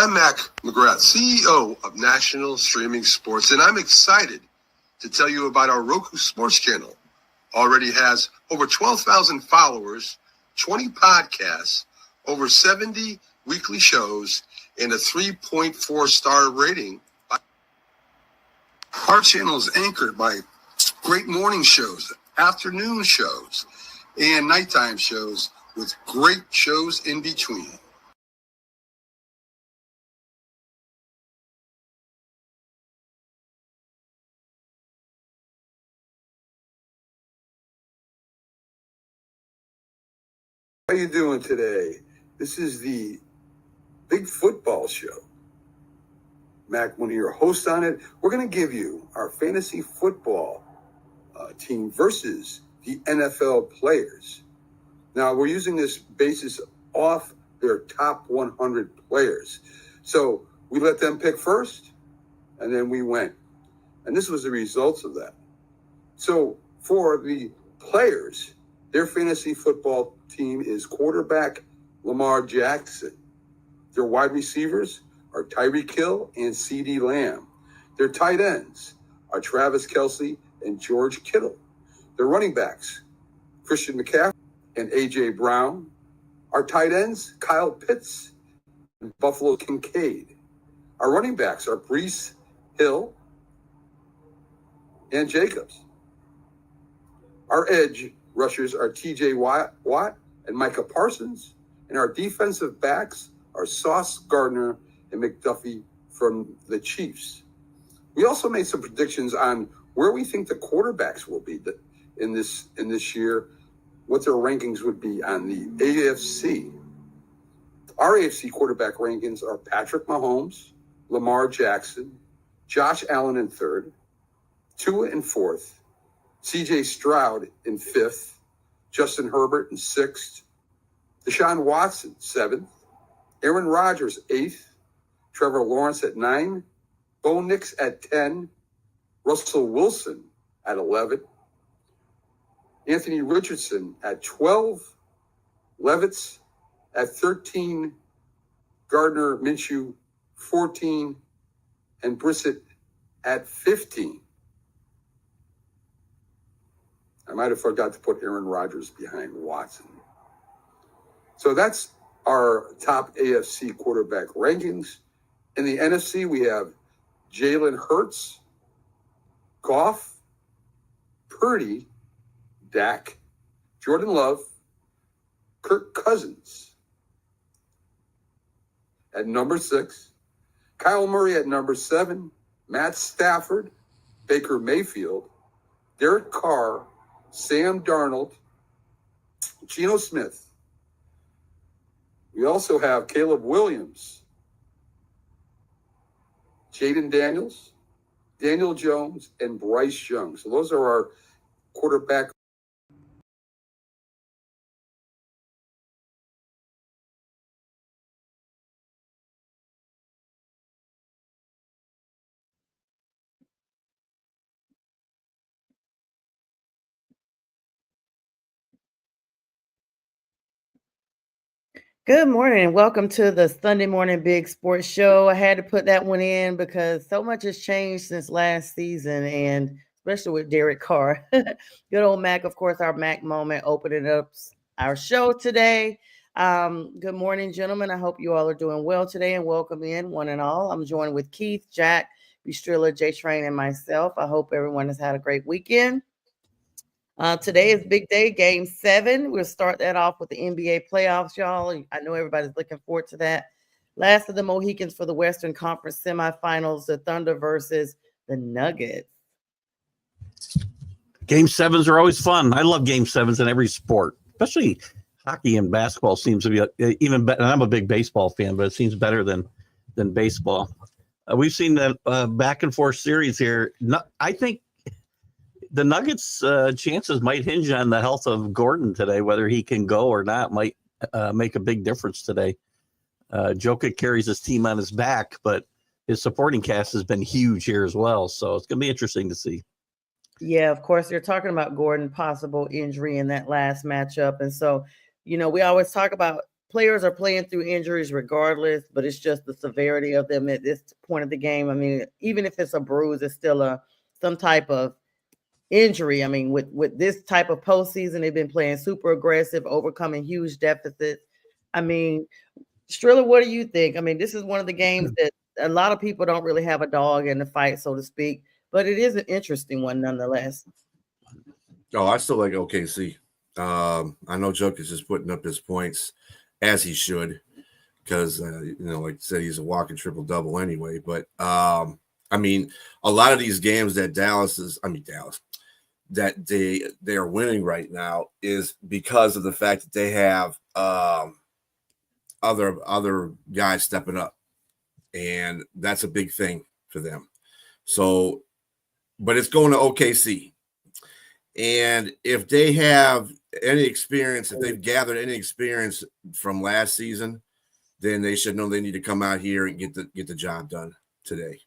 I'm Mac McGrath, CEO of National Streaming Sports, and I'm excited to tell you about our Roku Sports channel. Already has over 12,000 followers, 20 podcasts, over 70 weekly shows, and a 3.4-star rating. Our channel is anchored by great morning shows, afternoon shows, and nighttime shows with great shows in between. How you doing today? This is the Big Football Show. Mac, one of your hosts on it. We're going to give you our fantasy football team versus the NFL players. Now, we're using this basis off their top 100 players. So we let them pick first, and then we went. And this was the results of that. So for the players, their fantasy football team is quarterback Lamar Jackson. Their wide receivers are Tyreek Hill and CeeDee Lamb. Their tight ends are Travis Kelce and George Kittle. Their running backs, Christian McCaffrey and A.J. Brown. Our tight ends, Kyle Pitts and Buffalo Kincaid. Our running backs are Breece Hill and Jacobs. Our edge rushers are T.J. Watt and Micah Parsons. And our defensive backs are Sauce Gardner and McDuffie from the Chiefs. We also made some predictions on where we think the quarterbacks will be in this year, what their rankings would be on the AFC. Our AFC quarterback rankings are Patrick Mahomes, Lamar Jackson, Josh Allen in third, Tua in fourth, C.J. Stroud in fifth, Justin Herbert in sixth, Deshaun Watson seventh, Aaron Rodgers eighth, Trevor Lawrence at 9, Bo Nix at 10, Russell Wilson at 11, Anthony Richardson at 12, Levitz at 13, Gardner Minshew 14, and Brissett at 15. I might have forgot to put Aaron Rodgers behind Watson. So that's our top AFC quarterback rankings. In the NFC, we have Jalen Hurts, Goff, Purdy, Dak, Jordan Love, Kirk Cousins at number 6, Kyle Murray at number 7, Matt Stafford, Baker Mayfield, Derek Carr, Sam Darnold, Geno Smith. We also have Caleb Williams, Jaden Daniels, Daniel Jones, and Bryce Young. So those are our quarterback. Good morning and welcome to the Sunday Morning Big Sports Show. I had to put that one in because so much has changed since last season, and especially with Derek Carr. Good old Mac, of course, our Mac moment opening up our show today. Good morning, gentlemen. I hope you all are doing well today, and welcome in one and all. I'm joined with Keith, Jack, Bustrilla, J-Train, and myself. I hope everyone has had a great weekend. Today is big day, game 7. We'll start that off with the NBA playoffs, y'all. I know everybody's looking forward to that. Last of the Mohicans for the Western Conference semifinals, the Thunder versus the Nuggets. Game 7s are always fun. I love game 7s in every sport, especially hockey and basketball seems to be even better. I'm a big baseball fan, but it seems better than baseball. We've seen that back and forth series here. I think the Nuggets' chances might hinge on the health of Gordon today. Whether he can go or not might make a big difference today. Jokic carries his team on his back, but his supporting cast has been huge here as well. So it's going to be interesting to see. Yeah, of course, they're talking about Gordon possible injury in that last matchup. And so, we always talk about players are playing through injuries regardless, but it's just the severity of them at this point of the game. I mean, even if it's a bruise, it's still some type of injury. I mean, with this type of postseason, they've been playing super aggressive, overcoming huge deficits. I mean, Striller, what do you think? I mean, this is one of the games that a lot of people don't really have a dog in the fight, so to speak, but it is an interesting one nonetheless. Oh, I still like OKC. I know Jokic is putting up his points as he should because, like I said, he's a walking triple-double anyway. But, I mean, a lot of these games that Dallas, that they are winning right now is because of the fact that they have other guys stepping up. And that's a big thing for them. So, but it's going to OKC. And if they have any experience, if they've gathered any experience from last season, then they should know they need to come out here and get the job done today.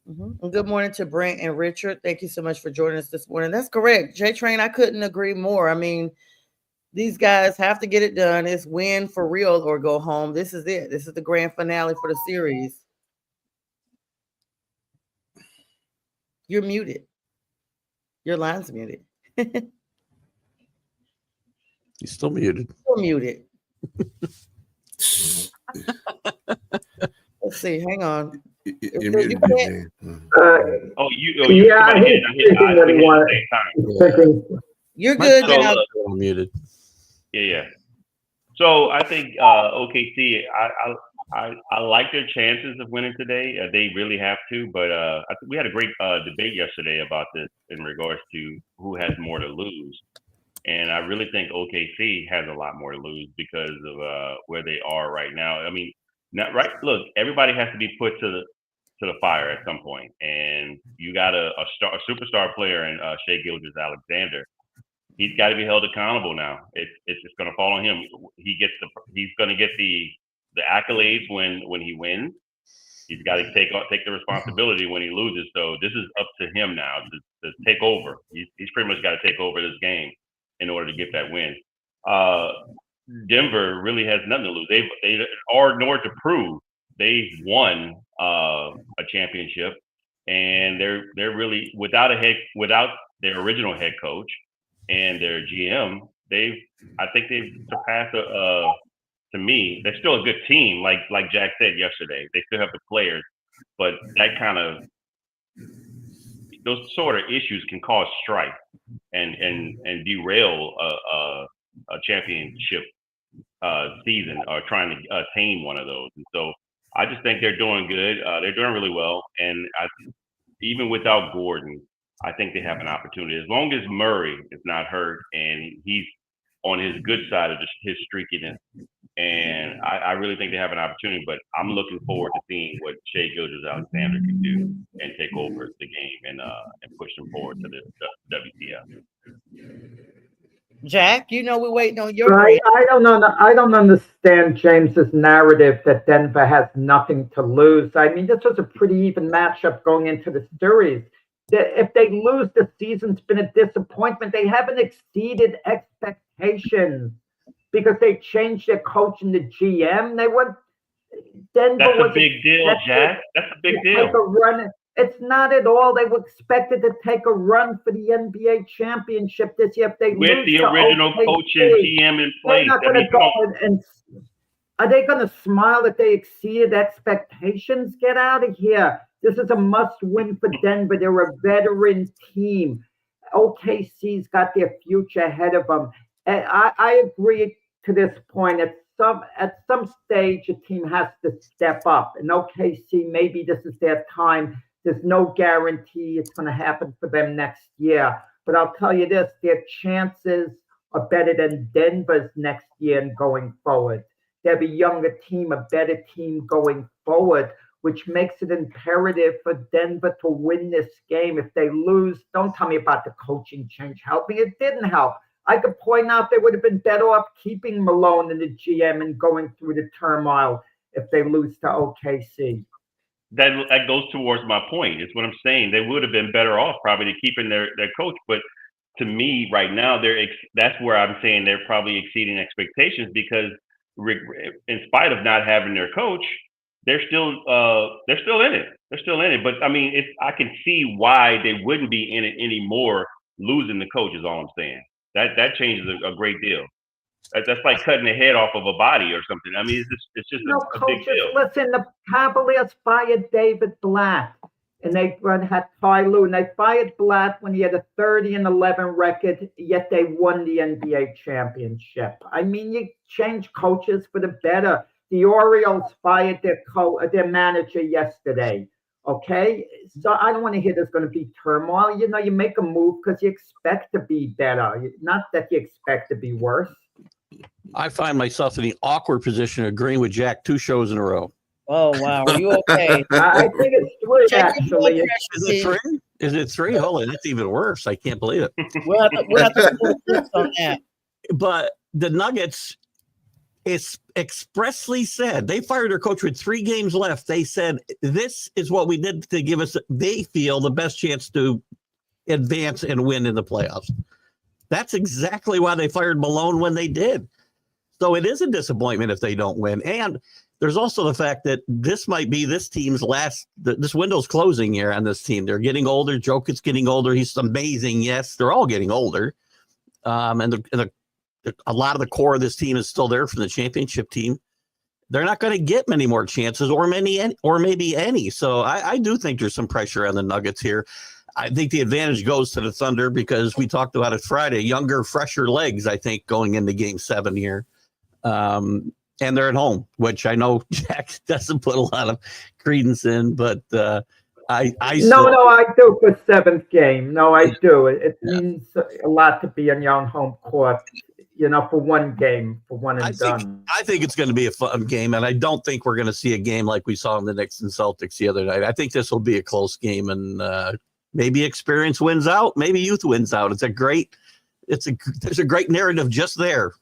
Mm-hmm. Good morning to Brent and Richard. Thank you so much for joining us this morning. That's correct. J-Train, I couldn't agree more. I mean, these guys have to get it done. It's win for real or go home. This is it. This is the grand finale for the series. You're muted. Your line's muted. He's still muted. Still muted. Let's see. Hang on. You're muted, you yeah, I hit thinking what he wanted. You're good. I'm muted. Yeah. So I think OKC. I like their chances of winning today. They really have to, but I think we had a great debate yesterday about this in regards to who has more to lose, and I really think OKC has a lot more to lose because of where they are right now. I mean, look, everybody has to be put to the fire at some point, and you got a superstar player in Shai Gilgeous-Alexander. He's got to be held accountable now. It's going to fall on him. He's going to get the accolades when he wins. He's got to take the responsibility when he loses. So this is up to him now to take over. He's pretty much got to take over this game in order to get that win. Denver really has nothing to lose. They are nor to prove. They won a championship, and they're really without their original head coach and their GM. I think they've surpassed to me, they're still a good team. Like Jack said yesterday, they still have the players, but those sort of issues can cause strife and derail a championship season or trying to attain one of those. And so I just think they're doing good. They're doing really well, and even without Gordon, I think they have an opportunity as long as Murray is not hurt and he's on his good side of his streakiness. And I really think they have an opportunity, but I'm looking forward to seeing what Shai Gilgeous-Alexander can do and take over the game and push them forward to the WTF. Jack, we're waiting on your right. I don't understand James's narrative that Denver has nothing to lose. I mean, this was a pretty even matchup going into the series. If they lose, the season's been a disappointment. They haven't exceeded expectations because they changed their coach and the GM. That's a big deal, Jack. That's a big deal. Take a run. It's not at all. They were expected to take a run for the NBA championship this year. If they with lose the original OKC, coach and GM in place, are they going to smile that they exceeded expectations? Get out of here. This is a must-win for Denver. They're a veteran team. OKC's got their future ahead of them. And I agree to this point. At some stage, a team has to step up. And OKC, maybe this is their time. There's no guarantee it's going to happen for them next year. But I'll tell you this, their chances are better than Denver's next year and going forward. They have a younger team, a better team going forward, which makes it imperative for Denver to win this game. If they lose, don't tell me about the coaching change helping. It didn't help. I could point out they would have been better off keeping Malone and the GM and going through the turmoil if they lose to OKC. That goes towards my point. It's what I'm saying. They would have been better off probably to keeping their coach. But to me, right now, that's where I'm saying they're probably exceeding expectations because in spite of not having their coach, they're still in it. They're still in it. But I mean, I can see why they wouldn't be in it anymore. Losing the coach is all I'm saying. That changes a great deal. That's like cutting the head off of a body or something. I mean, it's just No, a big coaches, deal. listen, the Cavaliers fired David Blatt, and they had Ty Lue, and they fired Blatt when he had a 30-11 record, yet they won the NBA championship. I mean, you change coaches for the better. The Orioles fired their manager yesterday. Okay, so I don't want to hear there's going to be turmoil. You know, you make a move because you expect to be better, not that you expect to be worse. I find myself in the awkward position of agreeing with Jack 2 shows in a row. Oh wow, are you okay? I think it's three, Check your blood actually. Is it pressure, 3? Is it 3? Holy, that's even worse. I can't believe it. we'll have to put this on that. But the Nuggets, it's expressly said they fired their coach with 3 games left. They said this is what we did to give us, they feel, the best chance to advance and win in the playoffs. That's exactly why they fired Malone when they did. So it is a disappointment if they don't win. And there's also the fact that this might be this team's this window's closing here on this team. They're getting older. Jokic's getting older. He's amazing. Yes, they're all getting older. And a lot of the core of this team is still there from the championship team. They're not going to get many more chances or maybe any. So I do think there's some pressure on the Nuggets here. I think the advantage goes to the Thunder because we talked about it Friday. Younger, fresher legs, I think, going into Game 7 here. And they're at home, which I know Jack doesn't put a lot of credence in, but I do for 7th game. No, I do. It means a lot to be in your own home court, you know, for one game, for one and done. I think it's going to be a fun game, and I don't think we're going to see a game like we saw in the Knicks and Celtics the other night. I think this will be a close game, and maybe experience wins out, maybe youth wins out. There's a great narrative just there.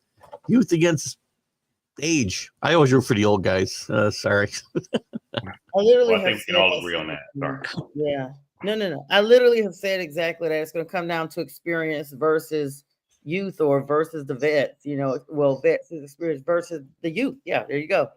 Youth against age. I always root for the old guys. Sorry. I literally I think we can all agree on that. Sorry. Yeah. No. I literally have said exactly that. It's going to come down to experience versus youth or versus the vets. You know, well, vets is experience versus the youth. Yeah, there you go.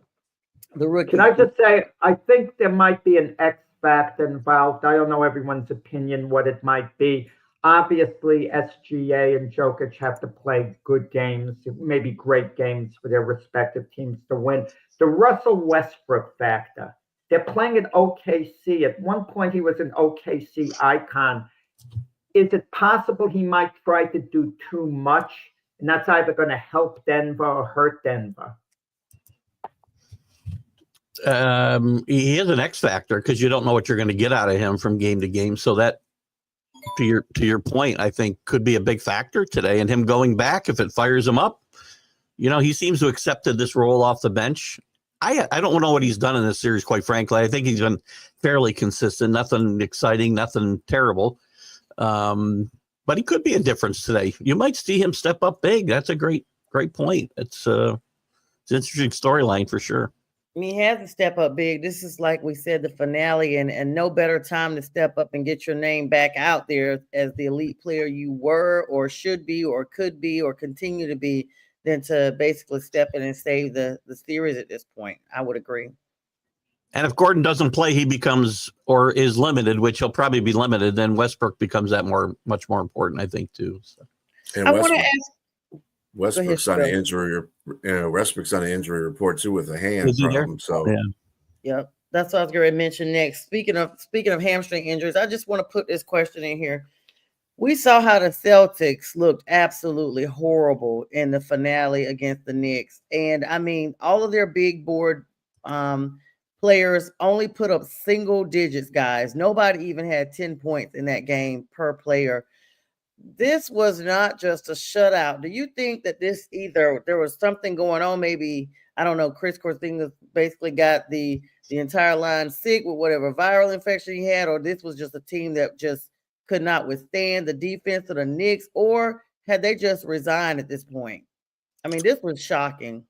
The rookie. Can I just say, I think there might be an X factor involved. I don't know everyone's opinion, what it might be. Obviously, SGA and Jokic have to play good games, maybe great games for their respective teams to win. The Russell Westbrook factor. They're playing at OKC. At one point, he was an OKC icon. Is it possible he might try to do too much? And that's either going to help Denver or hurt Denver. He is an X factor because you don't know what you're going to get out of him from game to game. So that, to your point, I think could be a big factor today. And him going back, if it fires him up, you know, he seems to have accepted this role off the bench. I don't know what he's done in this series, quite frankly. I think he's been fairly consistent, nothing exciting, nothing terrible. But he could be a difference today. You might see him step up big. That's a great point. It's an interesting storyline for sure. He has to step up big. This is, like we said, the finale, and no better time to step up and get your name back out there as the elite player you were or should be or could be or continue to be than to basically step in and save the series at this point. I would agree. And if Gordon doesn't play, he becomes or is limited, which he'll probably be limited. Then Westbrook becomes much more important, I think, too. So. And I want to ask. Westbrook's on an injury. Westbrook's on an injury report too with a hand problem. So yeah, that's what I was going to mention next. Speaking of hamstring injuries, I just want to put this question in here. We saw how the Celtics looked absolutely horrible in the finale against the Knicks, and I mean, all of their big board players only put up single digits. Guys, nobody even had 10 points in that game per player. This was not just a shutout. Do you think that this either there was something going on? Maybe, I don't know, Chris Porzingis basically got the entire line sick with whatever viral infection he had, or this was just a team that just could not withstand the defense of the Knicks, or had they just resigned at this point? I mean, this was shocking.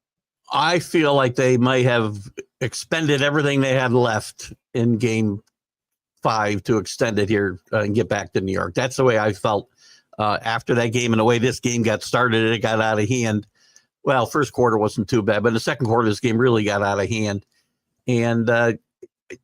I feel like they might have expended everything they had left in Game 5 to extend it here and get back to New York. That's the way I felt after that game, and the way this game got started, it got out of hand. Well, first quarter wasn't too bad, but the second quarter, this game really got out of hand. And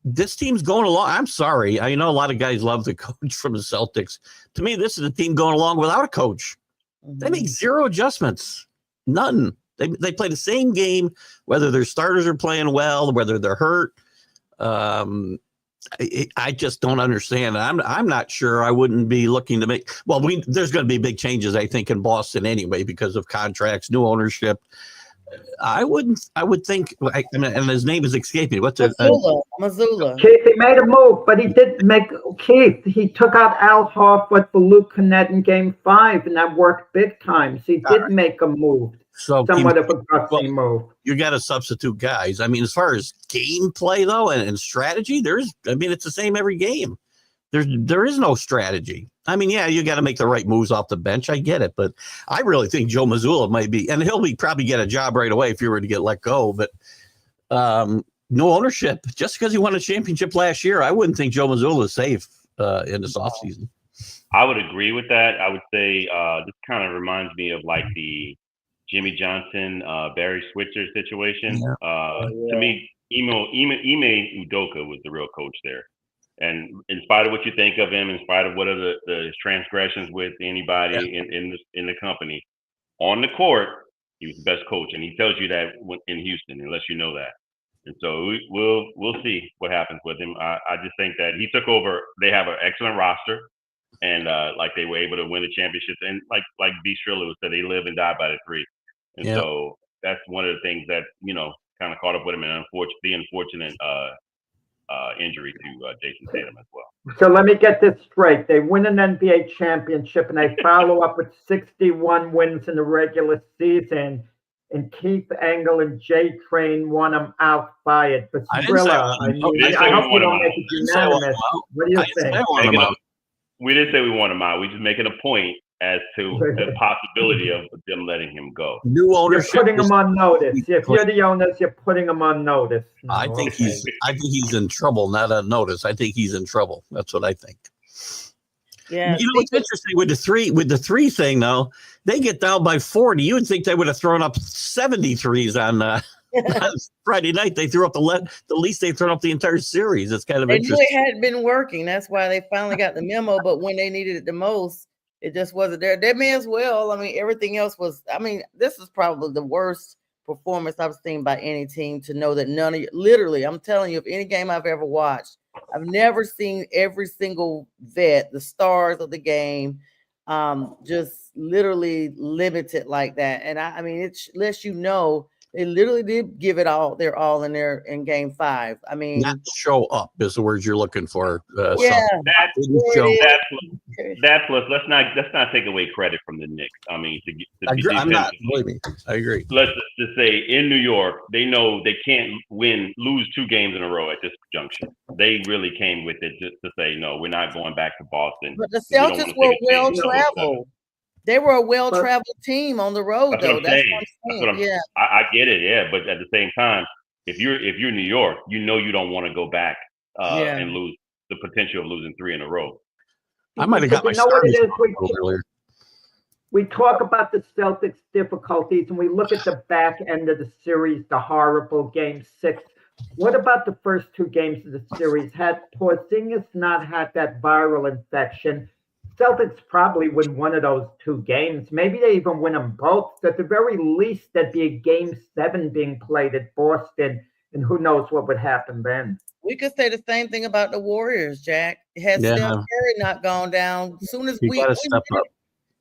this team's going along. I'm sorry. I know a lot of guys love the coach from the Celtics. To me, this is a team going along without a coach. They make zero adjustments. None. They play the same game, whether their starters are playing well, whether they're hurt. I just don't understand. I'm not sure. I wouldn't be looking to make. Well, there's going to be big changes, I think, in Boston anyway because of contracts, new ownership. I would think, and his name is escaping me. What's it? Missoula. Keith, he made a move, but he did make Keith. He took out Al Horford for Luke Kennett in Game 5, and that worked big time. So he did make a move, somewhat of a gutsy move. You got to substitute guys. I mean, as far as gameplay though, and strategy, it's the same every game. There is no strategy. I mean, yeah, you got to make the right moves off the bench. I get it, but I really think Joe Mazzulla might be, and he'll probably get a job right away if you were to get let go. But no ownership. Just because he won a championship last year, I wouldn't think Joe Mazzulla is safe in this offseason. I would agree with that. I would say this kind of reminds me of like the Jimmy Johnson, Barry Switzer situation. Yeah. To me, Ime Udoka was the real coach there. And in spite of what you think of him, in spite of what are the transgressions with anybody in the company, on the court, he was the best coach, and he tells you that in Houston, unless you know that. And so we'll see what happens with him. I just think that he took over. They have an excellent roster, and like they were able to win the championships. And like B. Striller would say, they live and die by the three. And so that's one of the things that kind of caught up with him, and the unfortunate injury to Jason Tatum as well. So let me get this straight. They win an NBA championship and they follow up with 61 wins in the regular season. And Keith Engel and Jay Train won them out fired. But Thriller, I hope you don't make it unanimous. What do you think? We didn't say we want him out. We're just making a point as to the possibility of them letting him go. New ownership. You're putting him on notice. If you're the owners, you're putting him on notice. No, I think he's in trouble, not on notice. I think he's in trouble. That's what I think. Yeah. You know what's interesting with the three thing though, they get down by 40. You would think they would have thrown up 73s on Friday night. They threw up the least they've thrown up the entire series. It's kind of interesting. They knew it hadn't been working. That's why they finally got the memo. But when they needed it the most, it just wasn't there. They may as well. I mean, everything else was. I mean, this is probably the worst performance I've seen by any team. To know that none of you, literally, I'm telling you, if any game I've ever watched, I've never seen every single vet, the stars of the game, just literally limited like that. And I mean, it lets you know they literally did give it all. They're all in Game 5. I mean, not show up is the word you're looking for. Yeah, that's let's not take away credit from the Knicks. I mean, I agree. Let's just say in New York, they know they can't lose 2 games in a row at this junction. They really came with it just to say, no, we're not going back to Boston. But the Celtics were well traveled. They were a well-traveled team on the road, though. That's what I'm saying. Yeah, I get it. Yeah, but at the same time, if you're New York, you don't want to go back and lose the potential of losing 3 in a row. I might have got my earlier. We talk about the Celtics' difficulties, and we look at the back end of the series, the horrible Game 6. What about the first 2 games of the series? Had Porzingis not had that viral infection, Celtics probably win one of those 2 games. Maybe they even win them both. So at the very least, there'd be a Game 7 being played at Boston, and who knows what would happen then. We could say the same thing about the Warriors, Jack. Had Steph Curry not gone down, as soon as we step up.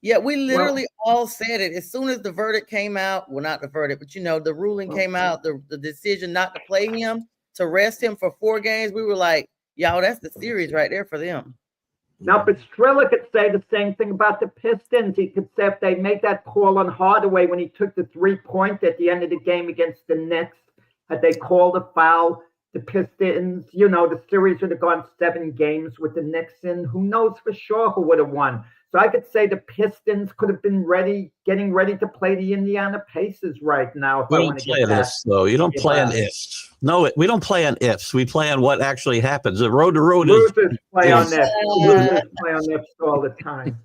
Yeah, we literally all said it. As soon as the verdict came out, well, not the verdict, but the ruling came out, the decision not to play him, to rest him for 4 games, we were like, y'all, that's the series right there for them. Now, but Striller could say the same thing about the Pistons. He could say if they made that call on Hardaway when he took the 3-point at the end of the game against the Knicks, had they called a foul, the Pistons, the series would have gone 7 games with the Knicks, and who knows for sure who would have won. So I could say the Pistons could have been getting ready to play the Indiana Pacers right now. We don't play on ifs, though. You don't play on ifs. No, we don't play on ifs. We play on what actually happens. The road to road Losers play on ifs. Losers play on ifs all the time.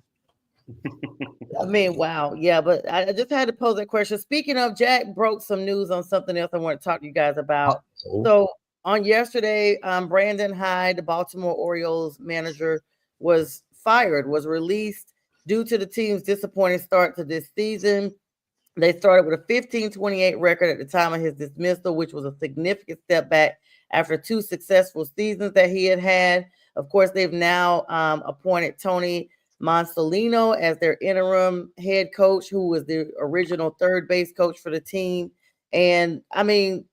I mean, wow. Yeah, but I just had to pose that question. Speaking of, Jack broke some news on something else I want to talk to you guys about. Oh. So on yesterday, Brandon Hyde, the Baltimore Orioles manager, was fired, was released due to the team's disappointing start to this season. They started with a 15-28 record at the time of his dismissal, which was a significant step back after 2 successful seasons that he had had. Of course, they've now appointed Tony Monsalino as their interim head coach, who was the original third base coach for the team. And I mean,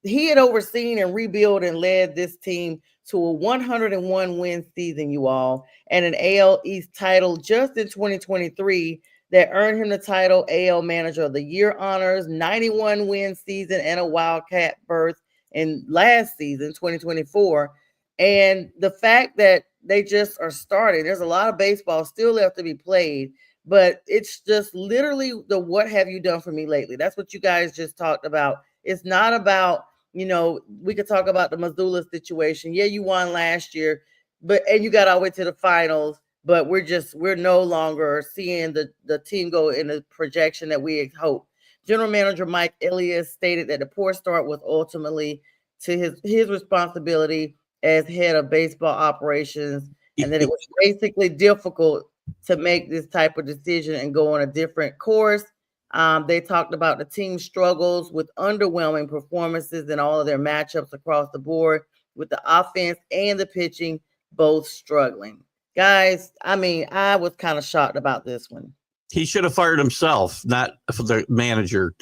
he had overseen and rebuilt and led this team to a 101 win season, you all, and an AL East title just in 2023 that earned him the title AL Manager of the Year honors, 91 win season, and a Wildcat berth in last season, 2024. And the fact that they just are starting, there's a lot of baseball still left to be played, but it's just literally the what have you done for me lately? That's what you guys just talked about. It's not about, we could talk about the Missoula situation. Yeah, you won last year, and you got all the way to the finals, but we're no longer seeing the team go in the projection that we had hoped. General Manager Mike Elias stated that the poor start was ultimately to his responsibility as head of baseball operations, and that it was basically difficult to make this type of decision and go on a different course. They talked about the team struggles with underwhelming performances in all of their matchups across the board, with the offense and the pitching both struggling. Guys, I mean, I was kind of shocked about this one. He should have fired himself, not for the manager.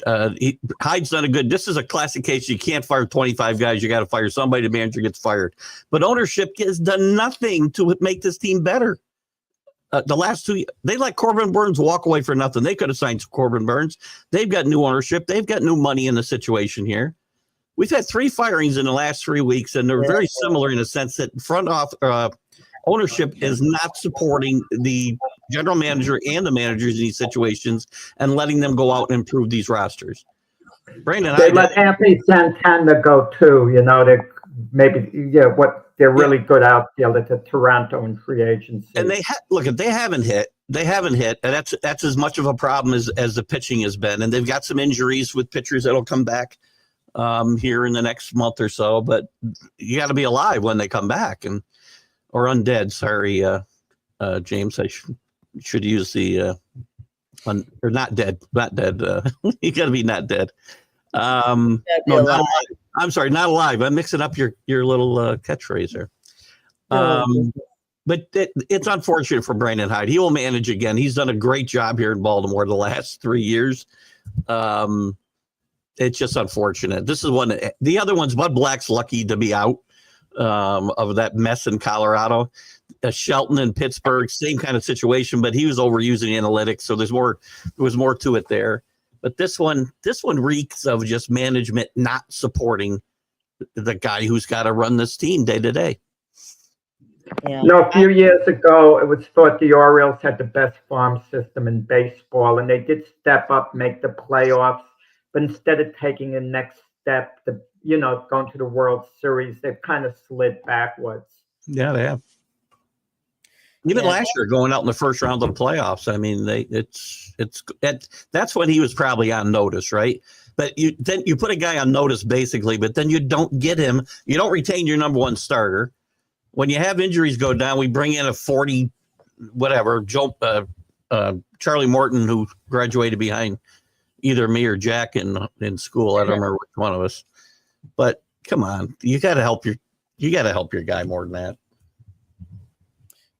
Hyde's done a good. This is a classic case. You can't fire 25 guys. You got to fire somebody. The manager gets fired. But ownership has done nothing to make this team better. The last 2, they let Corbin Burns walk away for nothing. They could have signed Corbin Burns. They've got new ownership. They've got new money in the situation here. We've had 3 firings in the last 3 weeks, and they're very similar in the sense that ownership is not supporting the general manager and the managers in these situations and letting them go out and improve these rosters. Brandon, they let Anthony Santana go too. They're really good outfielder to Toronto in free agency. And they haven't hit. They haven't hit, and that's as much of a problem as the pitching has been. And they've got some injuries with pitchers that'll come back here in the next month or so. But you got to be alive when they come back, or undead. Sorry, James. I should use the or not dead. Not dead. You got to be not dead. No, not alive. I'm sorry, not alive. I'm mixing up your little catchphrase there. But it's unfortunate for Brandon Hyde. He will manage again. He's done a great job here in Baltimore the last 3 years. It's just unfortunate. This is one. The other one's Bud Black's lucky to be out of that mess in Colorado. Shelton in Pittsburgh, same kind of situation, but he was overusing analytics, so there was more to it there. But this one reeks of just management not supporting the guy who's got to run this team day to day. Yeah. A few years ago, it was thought the Orioles had the best farm system in baseball, and they did step up, make the playoffs. But instead of taking the next step, going to the World Series, they've kind of slid backwards. Yeah, they have. Even last year, going out in the first round of the playoffs, I mean, that's when he was probably on notice, right? But then you put a guy on notice basically, but then you don't get him. You don't retain your number one starter. When you have injuries go down, we bring in a 40, whatever, Charlie Morton, who graduated behind either me or Jack in school. I don't remember which one of us. But come on, you got to help your guy more than that.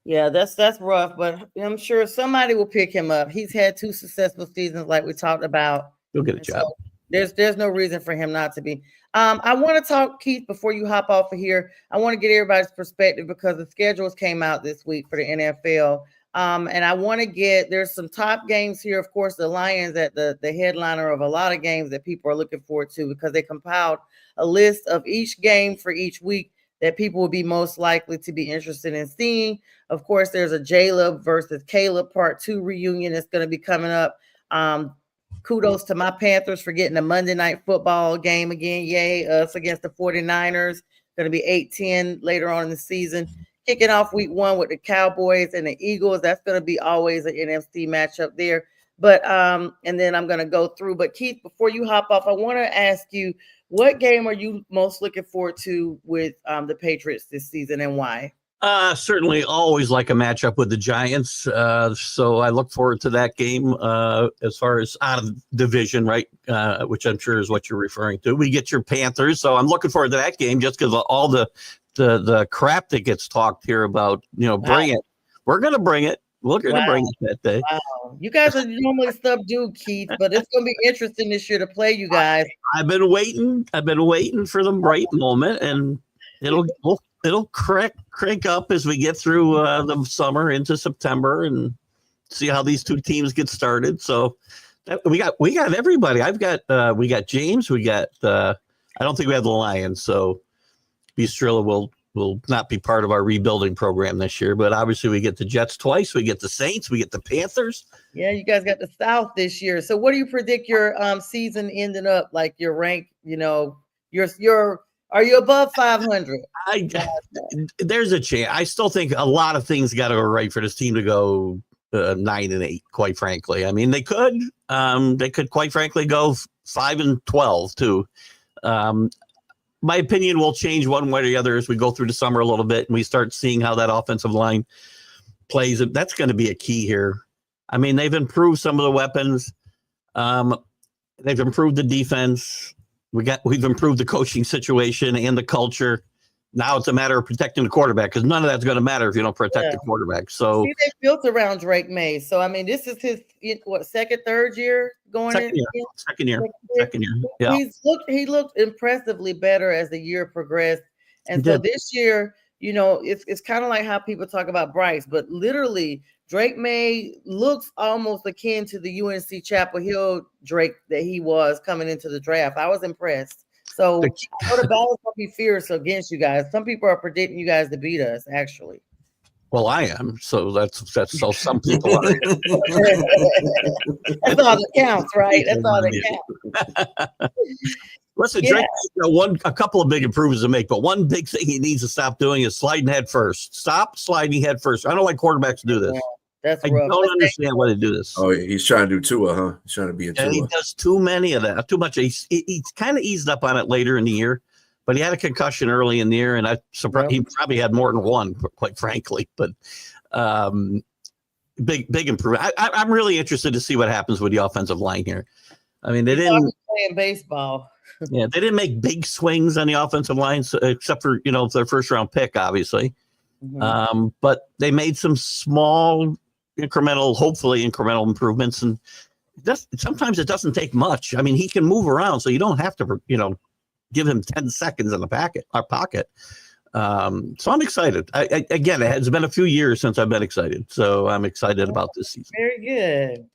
Yeah, that's rough, but I'm sure somebody will pick him up. He's had 2 successful seasons, like we talked about. He'll get a job. So there's no reason for him not to be. I want to talk, Keith, before you hop off of here. I want to get everybody's perspective because the schedules came out this week for the NFL. And I want to there's some top games here. Of course, the Lions at the headliner of a lot of games that people are looking forward to because they compiled a list of each game for each week that people will be most likely to be interested in seeing. Of course, there's a Jaleb versus Caleb Part 2 reunion that's going to be coming up. Kudos to my Panthers for getting a Monday Night Football game again. Yay, us against the 49ers. Going to be 8-10 later on in the season. kicking off week 1 with the Cowboys and the Eagles. That's going to be always an NFC matchup there. But and then I'm going to go through. But Keith, before you hop off, I want to ask you, what game are you most looking forward to with the Patriots this season, and why? Certainly always like a matchup with the Giants. So I look forward to that game as far as out of division, right? Which I'm sure is what you're referring to. We get your Panthers. So I'm looking forward to that game just because of all the crap that gets talked here about, bring it. We're going to bring it. We're going to bring it that day. Wow. You guys are normally subdued, Keith, but it's going to be interesting this year to play you guys. I've been waiting for the right moment, and it'll crank up as we get through the summer into September and see how these two teams get started. So we got everybody. We got James. We got I don't think we have the Lions. So Bistrilla will not be part of our rebuilding program this year. But obviously we get the Jets twice. We get the Saints. We get the Panthers. Yeah, you guys got the South this year. So what do you predict your season ending up like? Your rank, are you above 500? There's a chance. I still think a lot of things got to go right for this team to go 9-8. Quite frankly, I mean they could quite frankly go 5-12 too. My opinion will change one way or the other as we go through the summer a little bit and we start seeing how that offensive line plays. That's going to be a key here. I mean, they've improved some of the weapons. They've improved the defense. We've improved the coaching situation and the culture. Now it's a matter of protecting the quarterback because none of that's going to matter if you don't protect the quarterback. So they built around Drake May. So I mean, this is his second, third year going second year. Yeah, he looked impressively better as the year progressed. And so this year, it's kind of like how people talk about Bryce, but literally Drake May looks almost akin to the UNC Chapel Hill Drake that he was coming into the draft. I was impressed. So the battle's gonna be fierce against you guys. Some people are predicting you guys to beat us, actually. Well, I am. So that's so some people are. That's all that counts, right? That's all that counts. Listen, Drake, a couple of big improvements to make, but one big thing he needs to stop doing is sliding head first. Stop sliding head first. I don't like quarterbacks do this. That's I rough. don't understand why they do this. Oh, he's trying to do Tua, huh? He's trying to be a Tua. And he does too many of that. Too much. He's kind of eased up on it later in the year, but he had a concussion early in the year, and he probably had more than one, quite frankly. But big improvement. I'm really interested to see what happens with the offensive line here. I mean, they didn't playing baseball. Yeah, they didn't make big swings on the offensive line, except for their first round pick, obviously. Mm-hmm. But they made some small, hopefully incremental improvements, and sometimes it doesn't take much. I mean, he can move around, so you don't have to, give him 10 seconds in the pocket. So I'm excited. Again, it has been a few years since I've been excited, so I'm excited about this season. Very good.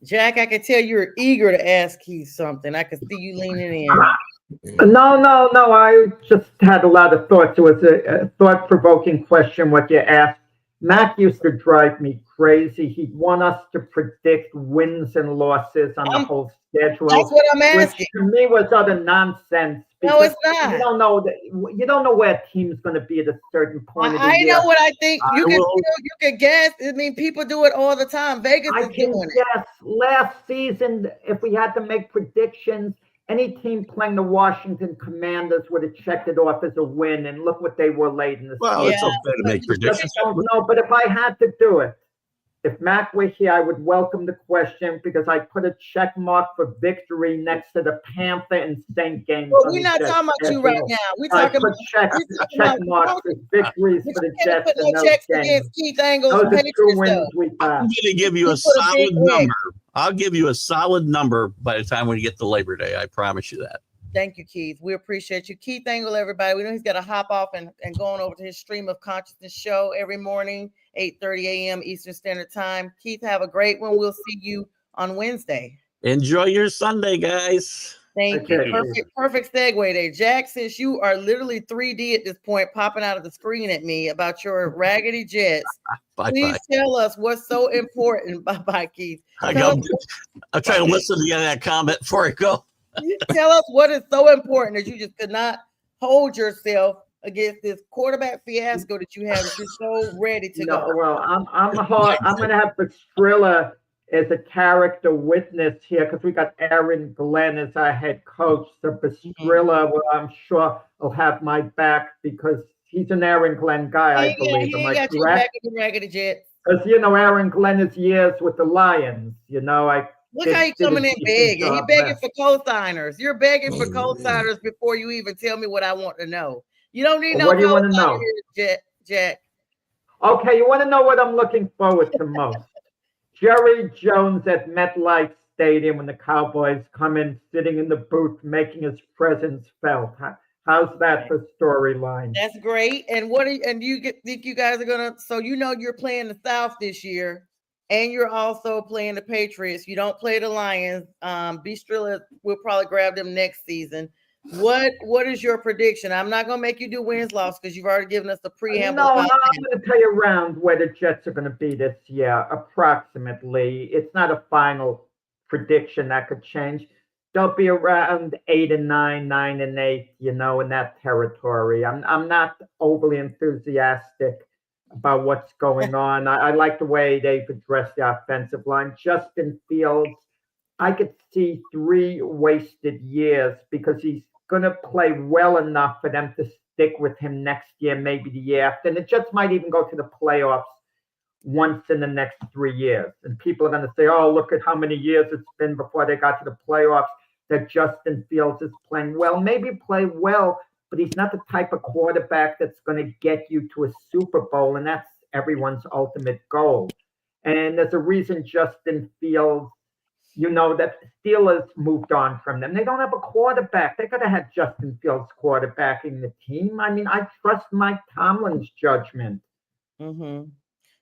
Jack, I can tell you're eager to ask Keith something. I can see you leaning in. No. I just had a lot of thoughts. It was a thought-provoking question what you asked. Mac used to drive me crazy. He'd want us to predict wins and losses on the whole schedule. That's what I'm asking. Which to me was utter nonsense. No, it's not. You don't know where a team's going to be at a certain point of the year. I know what I think. You can guess. I mean, people do it all the time. Vegas is doing it. Yes. Last season, if we had to make predictions, any team playing the Washington Commanders would have checked it off as a win, and look what they were late in the season. Well, it's okay to make predictions. I don't know, but if I had to do it, if Mac were here, I would welcome the question because I put a check mark for victory next to the Panther and Saint games. Well, we're not talking about you right now. We're talking about check marks for victories for the Jets and those games. Keith Angles, those are 2 wins we got. I'm going to give you a solid number. I'll give you a solid number by the time we get to Labor Day. I promise you that. Thank you, Keith. We appreciate you. Keith Angle, everybody. We know he's got to hop off and going over to his Stream of Consciousness show every morning, 8:30 a.m. Eastern Standard Time. Keith, have a great one. We'll see you on Wednesday. Enjoy your Sunday, guys. Thank you. Perfect segue there. Jack, since you are literally 3D at this point, popping out of the screen at me about your raggedy Jets, please tell us what's so important. Bye-bye, Keith. I'll try to listen to that comment before I go. Tell us what is so important that you just could not hold yourself against this quarterback fiasco that you have that you're so ready to No, go? well, I'm going to have Pastrilla as a character witness here because we got Aaron Glenn as our head coach. So Pastrilla, well, I'm sure will have my back because he's an Aaron Glenn guy, I believe. He Am ain't I got your back correct? in the Raggedy Jets. Because Aaron Glenn is years with the Lions. Look how you coming in begging. He begging for co-signers. You're begging for co-signers before you even tell me what I want to know. You don't need no What do you want to co-signer know? here, Jack. Okay, you want to know what I'm looking forward to most? Jerry Jones at MetLife Stadium when the Cowboys come in, sitting in the booth, making his presence felt. How's that for storyline? That's great. And think you guys are gonna? So you're playing the South this year, and you're also playing the Patriots. You don't play the Lions. Bistrilla will probably grab them next season. What is your prediction? I'm not gonna make you do wins loss because you've already given us the preamble. No, I'm going to tell you around where the Jets are going to be this year, approximately. It's not a final prediction that could change. They'll be around 8-9, 9-8, in that territory. I'm not overly enthusiastic about what's going on. I like the way they've addressed the offensive line. Justin Fields, I could see 3 wasted years because he's going to play well enough for them to stick with him next year, maybe the year after. And the Jets might even go to the playoffs once in the next 3 years. And people are going to say, oh, look at how many years it's been before they got to the playoffs that Justin Fields is playing well. Maybe play well, but he's not the type of quarterback that's going to get you to a Super Bowl. And that's everyone's ultimate goal. And there's a reason Justin Fields, that Steelers moved on from them. They don't have a quarterback. They could have had Justin Fields quarterbacking the team. I mean, I trust Mike Tomlin's judgment. Mm-hmm.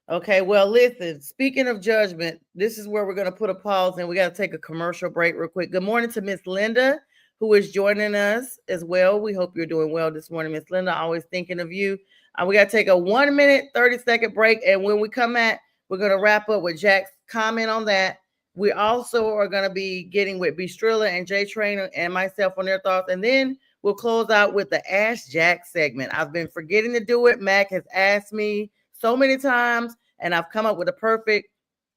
Okay, well, listen, speaking of judgment, this is where we're going to put a pause and we got to take a commercial break real quick. Good morning to Miss Linda, who is joining us as well. We hope you're doing well this morning, Miss Linda. Always thinking of you. We got to take a 1-minute, 30-second break. And when we come back, we're going to wrap up with Jack's comment on that. We also are going to be getting with Bistrilla and Jay Trainer and myself on their thoughts. And then we'll close out with the Ask Jack segment. I've been forgetting to do it. Mac has asked me so many times, and I've come up with a perfect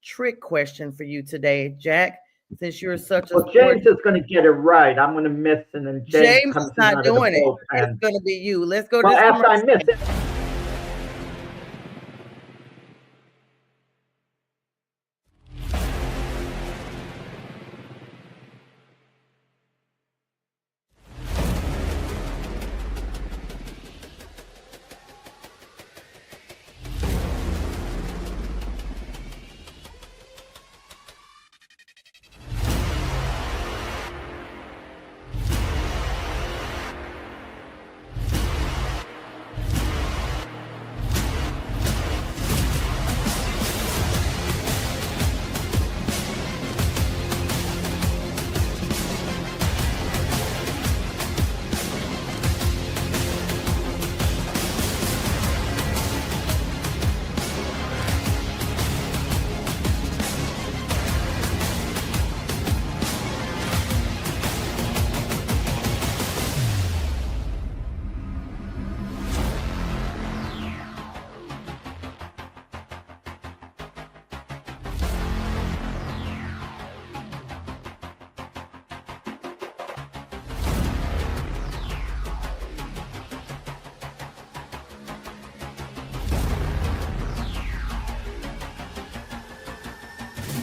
trick question for you today, Jack, since you're such a... Well, James is going to get it right. I'm going to miss, and then James comes is not doing it. It's going to be you. Let's go to this after I miss it.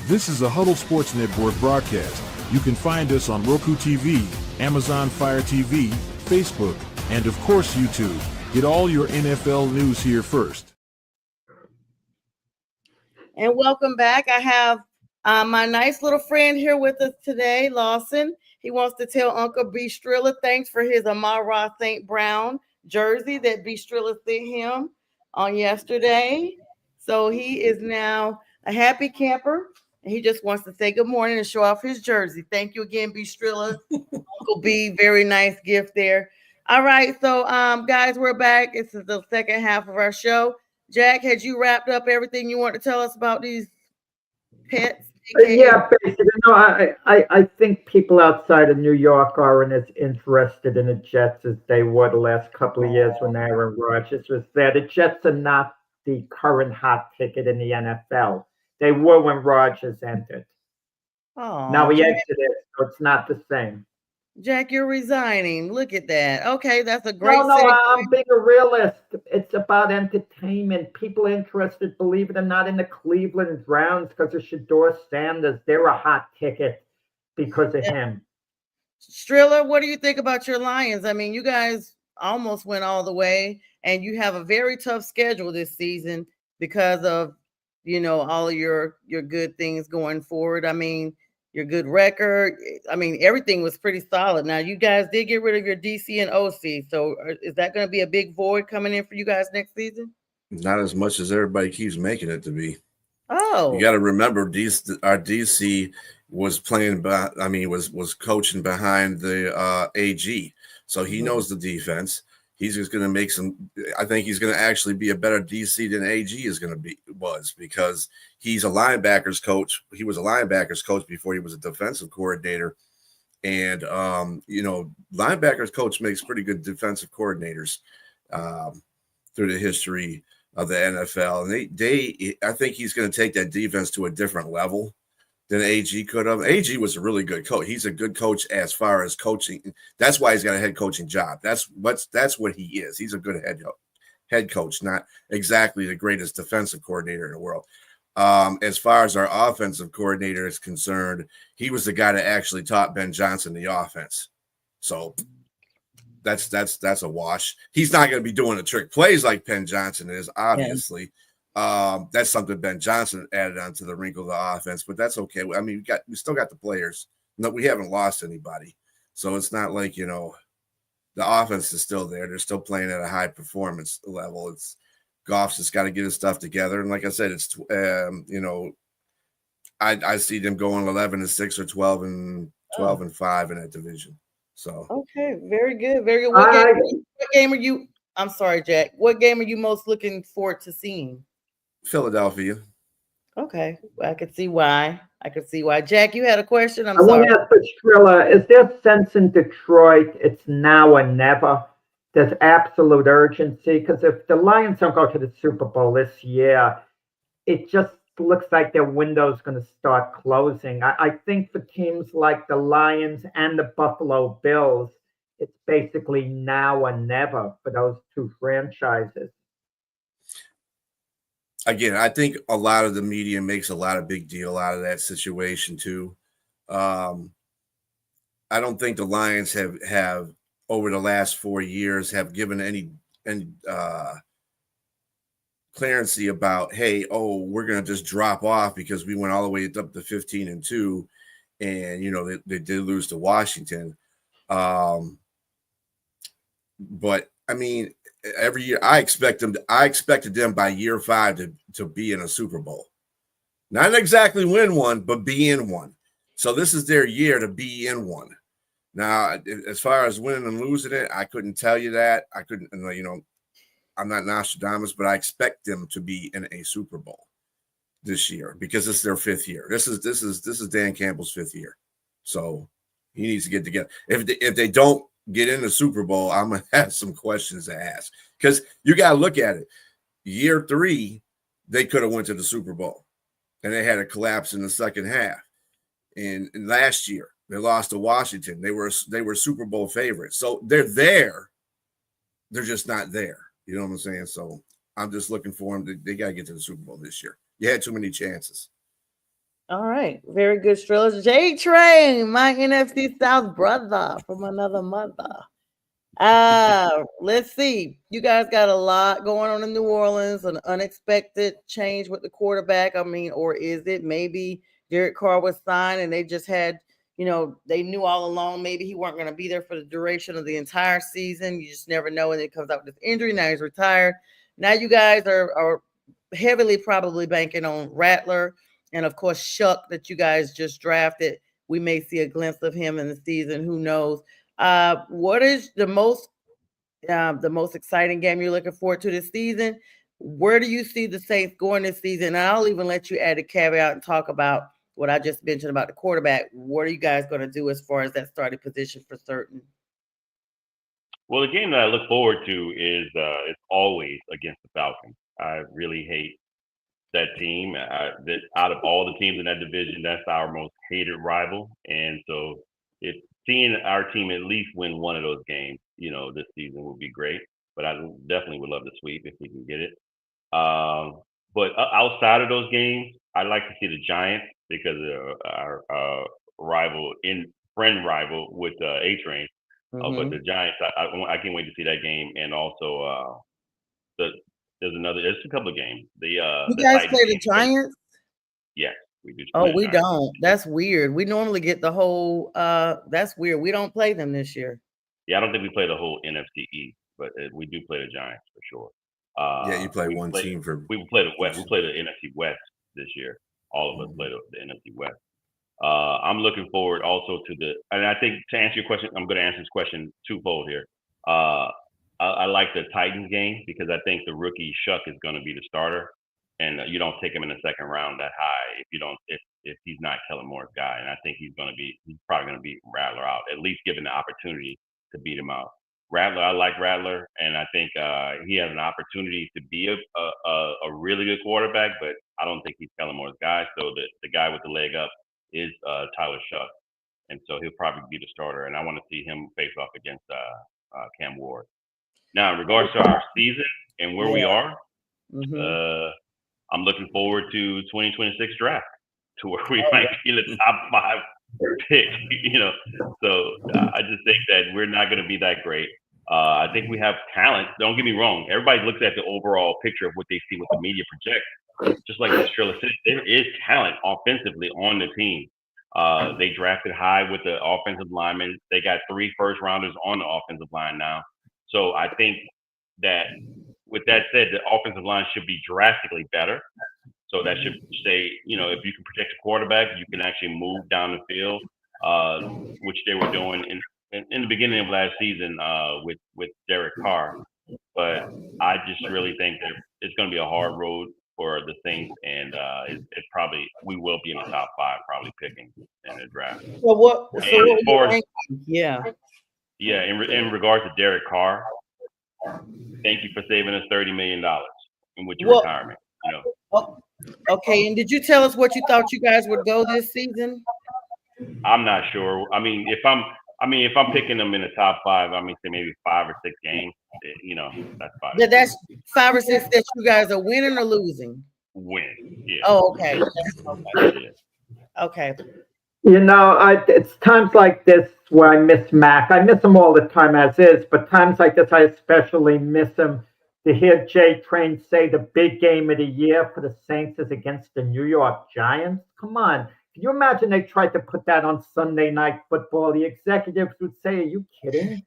This is a Huddle Sports Network broadcast. You can find us on Roku TV, Amazon Fire TV, Facebook, and of course YouTube. Get all your NFL news here first. And welcome back. I have my nice little friend here with us today, Lawson. He wants to tell Uncle Bistrilla thanks for his Amara St. Brown jersey that Bistrilla sent him on yesterday. So he is now a happy camper. And he just wants to say good morning and show off his jersey. Thank you again, Bistrilla. Uncle B, very nice gift there. All right, so guys, we're back. This is the second half of our show. Jack, had you wrapped up everything you want to tell us about these pets? Yeah, basically. No, I think people outside of New York aren't as interested in the Jets as they were the last couple of years when Aaron Rodgers was there. The Jets are not the current hot ticket in the NFL. They were when Rodgers entered. Now Oh, he Jack, exited, so it's not the same. Jack, you're resigning. Look at that. Okay, that's a great No, segue. I'm being a realist. It's about entertainment. People interested, believe it or not, in the Cleveland Browns because of Shador Sanders. They're a hot ticket because of him. Striller, what do you think about your Lions? I mean, you guys almost went all the way, and you have a very tough schedule this season because of all of your good things going forward. I mean, your good record. I mean, everything was pretty solid. Now, you guys did get rid of your DC and OC, so is that going to be a big void coming in for you guys next season? Not as much as everybody keeps making it to be. Oh, You got to remember, our DC was playing. Was coaching behind the AG, so he knows the defense. He's just going to make some. I think he's going to actually be a better DC than AG was because he's a linebackers coach. He was a linebackers coach before he was a defensive coordinator, and linebackers coach makes pretty good defensive coordinators through the history of the NFL, and I think he's going to take that defense to a different level than AG could have. AG was a really good coach. He's a good coach as far as coaching. That's why he's got a head coaching job. That's what he is. He's a good head coach, not exactly the greatest defensive coordinator in the world. As far as our offensive coordinator is concerned, he was the guy that actually taught Ben Johnson the offense. So that's a wash. He's not going to be doing the trick plays like Ben Johnson is, obviously. Yeah. That's something Ben Johnson added onto the wrinkle of the offense, but that's okay. I mean, we still got the players. No, we haven't lost anybody, so it's not like the offense is still there. They're still playing at a high performance level. Goff's just got to get his stuff together, and like I said, it's I see them going 11-6 or 12-5 in that division. So okay, very good, very good. What game are you? I'm sorry, Jack. What game are you most looking forward to seeing? Philadelphia. Okay, I could see why. Jack, you had a question? I want to ask Pastrilla, is there a sense in Detroit it's now or never? There's absolute urgency because if the Lions don't go to the Super Bowl this year, it just looks like their window's going to start closing. I think for teams like the Lions and the Buffalo Bills, it's basically now or never for those two franchises. Again, I think a lot of the media makes a lot of big deal out of that situation too. I don't think the Lions have over the last 4 years have given any clearancy about, hey, we're going to just drop off because we went all the way up to 15-2, and they did lose to Washington. But I mean, every year I expected them by year 5 to be in a Super Bowl. Not exactly win one, but be in one. So this is their year to be in one. Now, as far as winning and losing it, I couldn't tell you that. I couldn't, I'm not Nostradamus, but I expect them to be in a Super Bowl this year because it's their 5th year. This is Dan Campbell's 5th year. So he needs to get together. If they don't get in the Super Bowl, I'm going to have some questions to ask because you got to look at it. Year 3, they could have went to the Super Bowl and they had a collapse in the second half. And last year they lost to Washington. They were Super Bowl favorites. So they're there. They're just not there. You know what I'm saying? So I'm just looking for them. They got to get to the Super Bowl this year. You had too many chances. All right. Very good, Strillers. J-Train, my NFC South brother from another mother. Let's see. You guys got a lot going on in New Orleans, an unexpected change with the quarterback. I mean, or is it maybe Derek Carr was signed and they just had, they knew all along maybe he weren't going to be there for the duration of the entire season. You just never know. And it comes out with this injury. Now he's retired. Now you guys are heavily probably banking on Rattler and, of course, Shuck that you guys just drafted. We may see a glimpse of him in the season. Who knows? What is the most exciting game you're looking forward to this season? Where do you see the Saints going this season? And I'll even let you add a caveat and talk about what I just mentioned about the quarterback, what are you guys going to do as far as that starting position for certain? Well, the game that I look forward to is always against the Falcons. I really hate that team. That out of all the teams in that division, that's our most hated rival. And so, if seeing our team at least win one of those games, this season would be great. But I definitely would love to sweep if we can get it. But outside of those games, I'd like to see the Giants because our friend rival with A Train. But the Giants, I can't wait to see that game, and also there's a couple of games. You guys Titans play the game. Giants? Yes, we do. Oh, we don't. That's weird. We normally get the whole. That's weird. We don't play them this year. Yeah, I don't think we play the whole NFC East, but we do play the Giants for sure. Yeah, you play one team for. We play the West. We play the NFC West this year. All of us play the NFC West. I'm looking forward also to and I think to answer your question, I'm going to answer this question twofold here. I like the Titans game because I think the rookie Shuck is going to be the starter, and you don't take him in the second round that high if he's not Kellen Moore's guy, and I think he's probably going to beat Rattler out, at least given the opportunity to beat him out. Rattler, I like Rattler, and I think he has an opportunity to be a really good quarterback, but I don't think he's Kellen Moore's guy. So the guy with the leg up is Tyler Shuck, and so he'll probably be the starter. And I want to see him face off against Cam Ward. Now, in regards to our season and where we are, I'm looking forward to 2026 draft, to where we might be in the top 5 pick. So I just think that we're not going to be that great. I think we have talent. Don't get me wrong. Everybody looks at the overall picture of what they see, what the media projects. Just like Trilla said, there is talent offensively on the team. They drafted high with the offensive linemen. They got 3 first-rounders on the offensive line now. So I think that, with that said, the offensive line should be drastically better. So that should say, if you can protect a quarterback, you can actually move down the field, which they were doing in the beginning of last season with Derek Carr. But I just really think that it's going to be a hard road for the Saints, and we will be in the top 5 probably picking in the draft. Yeah, in regards to Derek Carr, thank you for saving us $30 million with your retirement. Okay, and did you tell us what you thought you guys would go this season? I'm not sure. I mean, if I'm picking them in the top 5, I mean, say maybe 5 or 6 games. That's 5. Yeah, that's 5 or 6 that you guys are winning or losing. Win. Yeah. Oh, okay. Okay. It's times like this where I miss Mac. I miss him all the time as is, but times like this, I especially miss him. To hear Jay Train say the big game of the year for the Saints is against the New York Giants. Come on. Can you imagine they tried to put that on Sunday Night Football? The executives would say, are you kidding?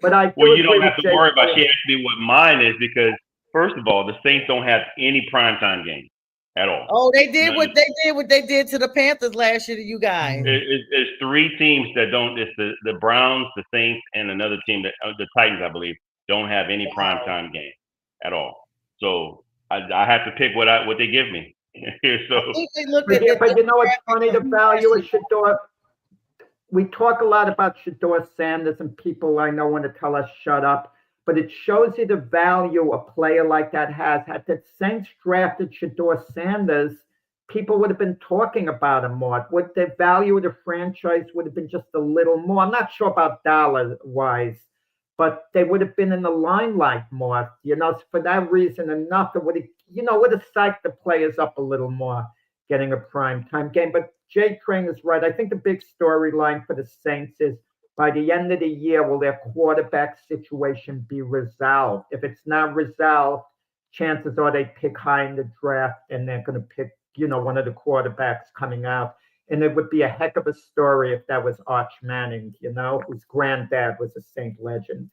But you don't have to worry about she actually what mine is, because first of all, the Saints don't have any primetime games at all. Oh, they did what they did to the Panthers last year to you guys. There's 3 teams that don't. It's the Browns, the Saints, and another team that the Titans, I believe, don't have any primetime games at all. So I have to pick what they give me. So, but you know what's funny? The value of Shedeur. We talk a lot about Shedeur Sanders, and people I know want to tell us shut up. But it shows you the value a player like that has. Had the Saints drafted Shedeur Sanders, people would have been talking about him more. What the value of the franchise would have been just a little more. I'm not sure about dollar-wise, but they would have been in the limelight more. For that reason enough, it would have psyched the players up a little more, getting a primetime game. But Jay Train is right. I think the big storyline for the Saints is, by the end of the year, will their quarterback situation be resolved? If it's not resolved, chances are they pick high in the draft and they're going to pick, one of the quarterbacks coming out. And it would be a heck of a story if that was Arch Manning, whose granddad was a Saint legend.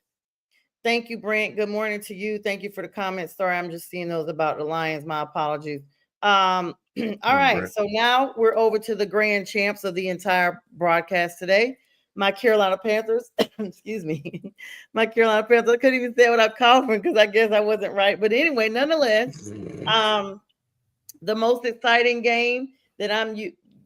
Thank you, Brent. Good morning to you. Thank you for the comments. Sorry, I'm just seeing those about the Lions. My apologies. All right. So now we're over to the grand champs of the entire broadcast today. My Carolina Panthers, excuse me, my Carolina Panthers. I couldn't even say what I'm coughing because I guess I wasn't right. But anyway, nonetheless, the most exciting game that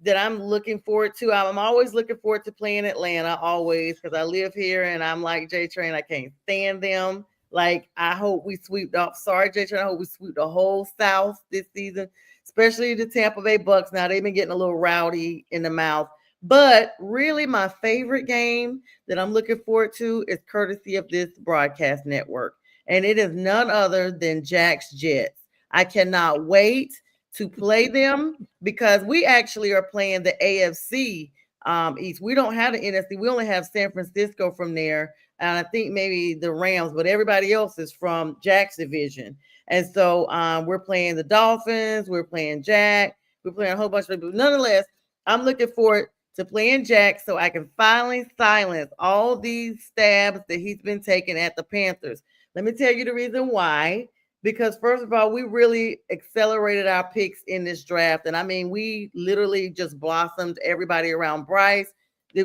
that I'm looking forward to. I'm always looking forward to playing Atlanta, always, because I live here and I'm like J Train. I can't stand them. Like, I hope we sweep off. Sorry, J Train. I hope we sweep the whole South this season, especially the Tampa Bay Bucks. Now they've been getting a little rowdy in the mouth. But really, my favorite game that I'm looking forward to is courtesy of this broadcast network. And it is none other than Jack's Jets. I cannot wait to play them because we actually are playing the AFC East. We don't have the NFC. We only have San Francisco from there. And I think maybe the Rams, but everybody else is from Jack's division. And so we're playing the Dolphins. We're playing Jack. We're playing a whole bunch of people. Nonetheless, I'm looking forward to playing Jack so I can finally silence all these stabs that he's been taking at the Panthers. Let me tell you the reason why. Because first of all, we really accelerated our picks in this draft. And I mean, we literally just blossomed everybody around Bryce.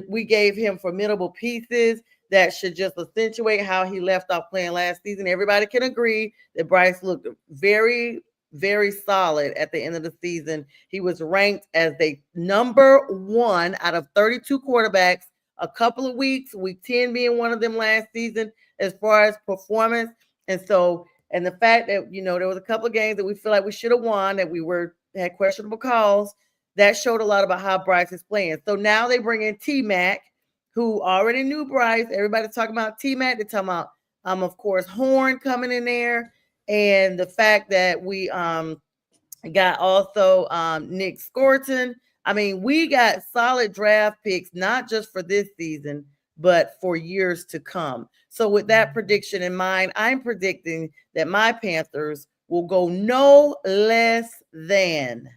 We gave him formidable pieces that should just accentuate how he left off playing last season. Everybody can agree that Bryce looked very, very solid at the end of the season. He was ranked as the number 1 out of 32 quarterbacks a couple of weeks, week 10 being one of them last season as far as performance. And the fact that, you know, there was a couple of games that we feel like we should have won, that we had questionable calls, that showed a lot about how Bryce is playing. So now they bring in T-Mac, who already knew Bryce. Everybody's talking about T-Mac. They're talking about, of course, Horn coming in there. And the fact that we got also Nick Scorton. I mean, we got solid draft picks, not just for this season, but for years to come. So with that prediction in mind, I'm predicting that my Panthers will go no less than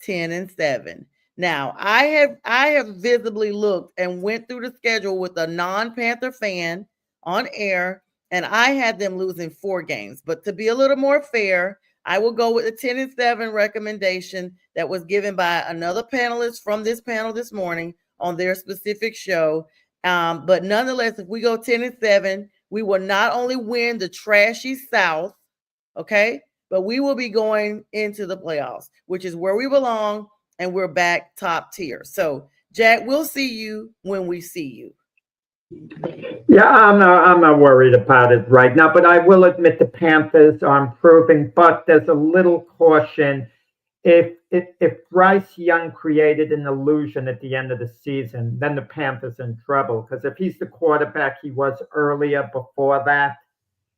10-7. Now, I have visibly looked and went through the schedule with a non-Panther fan on air, and I had them losing 4 games. But to be a little more fair, I will go with the 10-7 recommendation that was given by another panelist from this panel this morning on their specific show. But nonetheless, if we go 10-7, we will not only win the trashy South, okay, but we will be going into the playoffs, which is where we belong, and we're back top tier. So, Jack, we'll see you when we see you. Yeah, I'm not worried about it right now, but I will admit the Panthers are improving, but there's a little caution. If Bryce Young created an illusion at the end of the season, then the Panthers in trouble. Because if he's the quarterback he was earlier before that,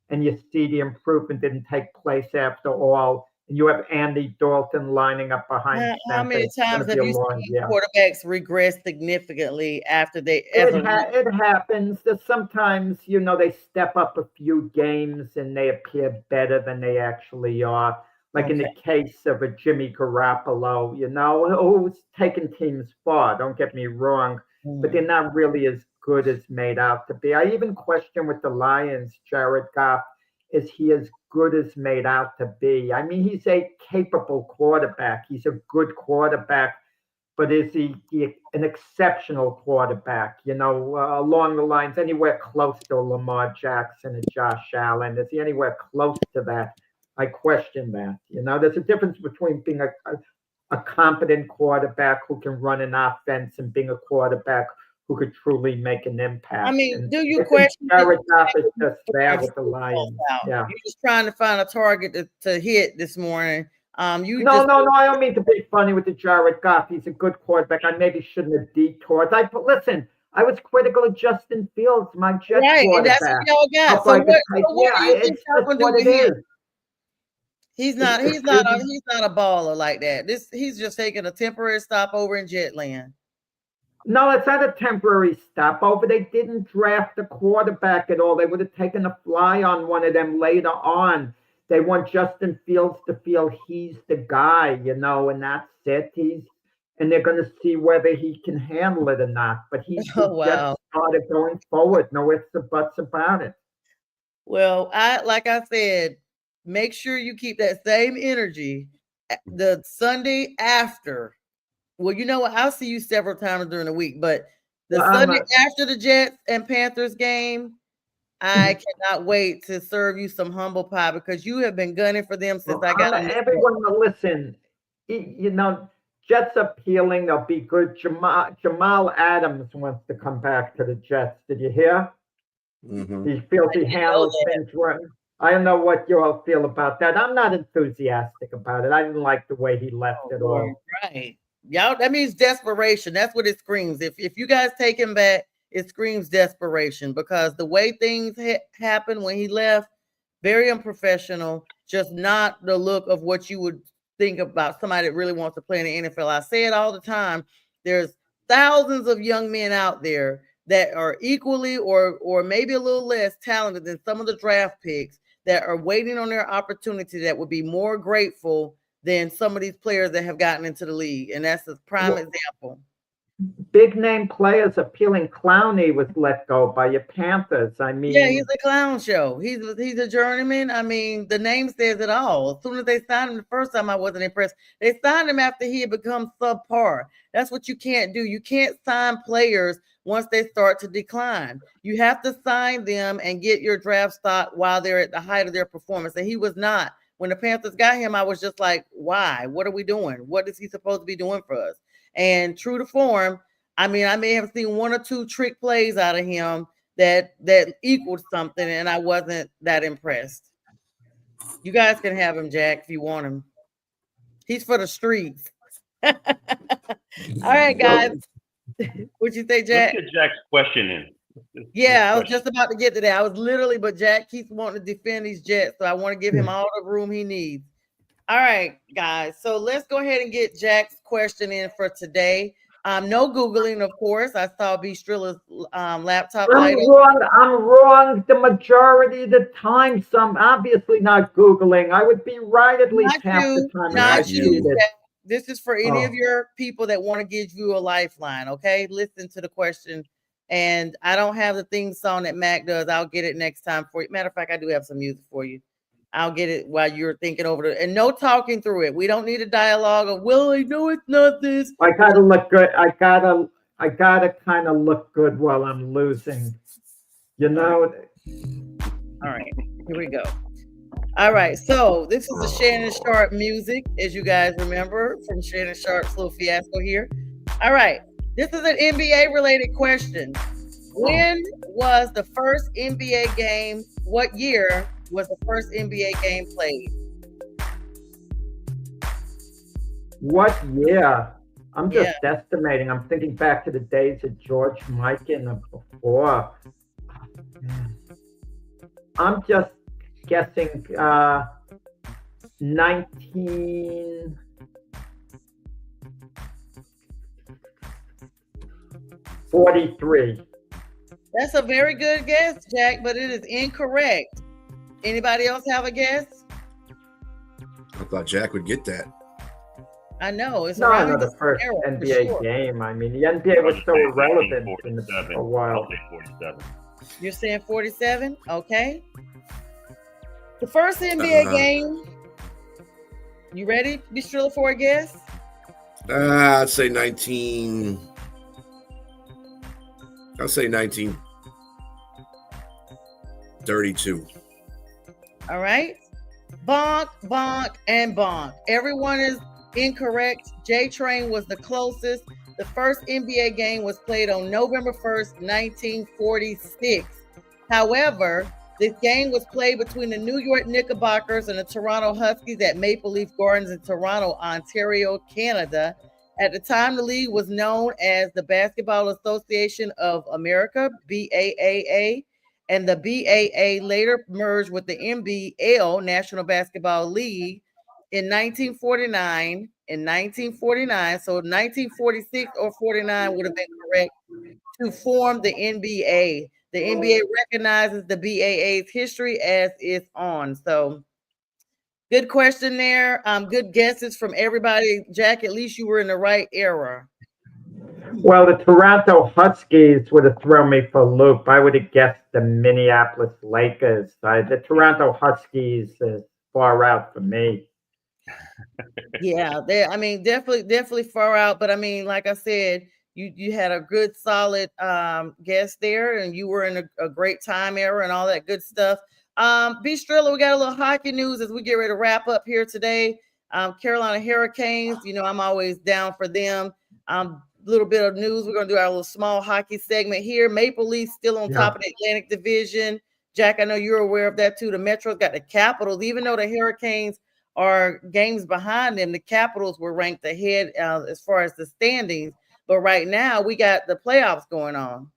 and you see the improvement didn't take place after all, and you have Andy Dalton lining up behind How many times have you seen quarterbacks regress significantly after they? It happens. That sometimes, you know, they step up a few games and they appear better than they actually are. Like in the case of a Jimmy Garoppolo, you know, who's taken teams far. Don't get me wrong, but they're not really as good as made out to be. I even question with the Lions, Jared Goff, is he as good as made out to be? I mean, he's a capable quarterback. He's a good quarterback, but is he an exceptional quarterback? You know, along the lines, anywhere close to Lamar Jackson and Josh Allen? Is he anywhere close to that? I question that. You know, there's a difference between being a competent quarterback who can run an offense and being a quarterback who could truly make an impact. I mean, do you question Jared Goff is just there with the Lions? Yeah. You're just trying to find a target to hit this morning. No, I don't mean to be funny with the Jared Goff. He's a good quarterback. I maybe shouldn't have detoured. Listen, I was critical of Justin Fields, my Jets quarterback. That's what y'all got. So what do you think y'all gonna do with him? He's not a baller like that. He's just taking a temporary stop over in Jetland. No, it's not a temporary stopover. They didn't draft a quarterback at all. They would have taken a fly on one of them later on. They want Justin Fields to feel he's the guy, you know, and that's it. And they're going to see whether he can handle it or not. But he's just started going forward. No ifs or buts about it. Well, like I said, make sure you keep that same energy the Sunday after. Well, you know what? I'll see you several times during the week, but the Sunday after the Jets and Panthers game, I cannot wait to serve you some humble pie because you have been gunning for them since I got everyone to listen. You know, Jets appealing. They'll be good. Jamal Adams wants to come back to the Jets. Did you hear? Mhm. He feels he I didn't know handles that. things right. I don't know what you all feel about that. I'm not enthusiastic about it. I didn't like the way he left at all. Right. Y'all, that means desperation. That's what it screams. If you guys take him back, it screams desperation because the way things happened when he left, very unprofessional, just not the look of what you would think about somebody that really wants to play in the NFL. I say it all the time. There's thousands of young men out there that are equally or maybe a little less talented than some of the draft picks that are waiting on their opportunity that would be more grateful than some of these players that have gotten into the league. And that's a prime example. Big name players appealing. Clowney was let go by your Panthers. I mean, Yeah, he's a clown show. He's a journeyman. I mean, the name says it all. As soon as they signed him the first time, I wasn't impressed. They signed him after he had become subpar. That's what you can't do. You can't sign players once they start to decline. You have to sign them and get your draft stock while they're at the height of their performance. And he was not. When the Panthers got him, I was just like, why? What are we doing? What is he supposed to be doing for us? And true to form, I mean, I may have seen one or two trick plays out of him that equaled something, and I wasn't that impressed. You guys can have him, Jack, if you want him. He's for the streets. All right, guys. What'd you say, Jack? Let's get Jack's question in. Yeah, I was just about to get to that. I was literally, but Jack keeps wanting to defend these Jets, so I want to give him all the room he needs. All right, guys. So let's go ahead and get Jack's question in for today. No Googling, of course. I saw B. Strilla's laptop light up. I'm wrong the majority of the time. So I'm obviously not Googling. I would be right at least half the time. Not you. Cheated. This is for any of your people that want to give you a lifeline. Okay, listen to the question. And I don't have the theme song that Mac does. I'll get it next time for you. Matter of fact, I do have some music for you. I'll get it while you're thinking over it. And no talking through it. We don't need a dialogue of, well, I know it's not this. I gotta look good. I gotta kind of look good while I'm losing. You know. All right, here we go. All right, so this is the Shannon Sharp music, as you guys remember from Shannon Sharp's little fiasco here. All right, this is an NBA related question. When was the first NBA game? What year was the first NBA game played? What year? I'm just estimating. I'm thinking back to the days of George Mikan and before. I'm just guessing 1943. That's a very good guess, Jack, but it is incorrect. Anybody else have a guess? I thought Jack would get that. I know. It's No, around the first era, for NBA sure. game. I mean, the NBA was so irrelevant for a while. I'll say 47. You're saying 47? Okay. The first NBA game. You ready, Be Strilla, for a guess? I'd say 1932. All right. Bonk, bonk, and bonk. Everyone is incorrect. J-Train was the closest. The first NBA game was played on November 1st, 1946. However, this game was played between the New York Knickerbockers and the Toronto Huskies at Maple Leaf Gardens in Toronto, Ontario, Canada. At the time, the league was known as the Basketball Association of America, BAAA, and the BAA later merged with the NBL, National Basketball League, in 1949. In 1949, so 1946 or 49 would have been correct, to form the NBA. The NBA recognizes the BAA's history as it's on. So good question there. Good guesses from everybody. Jack, at least you were in the right era. Well, the Toronto Huskies would have thrown me for a loop. I would have guessed the Minneapolis Lakers. The Toronto Huskies is far out for me. Yeah, I mean, definitely far out. But I mean, like I said, you had a good, solid guess there, and you were in a great time era and all that good stuff. B. Strilla, we got a little hockey news as we get ready to wrap up here today. Carolina Hurricanes, I'm always down for them. Little bit of news. We're going to do our little small hockey segment here. Maple Leafs still on top of the Atlantic Division. Jack, I know you're aware of that too. The Metros got the Capitals. Even though the Hurricanes are games behind them, the Capitals were ranked ahead as far as the standings. But right now, we got the playoffs going on.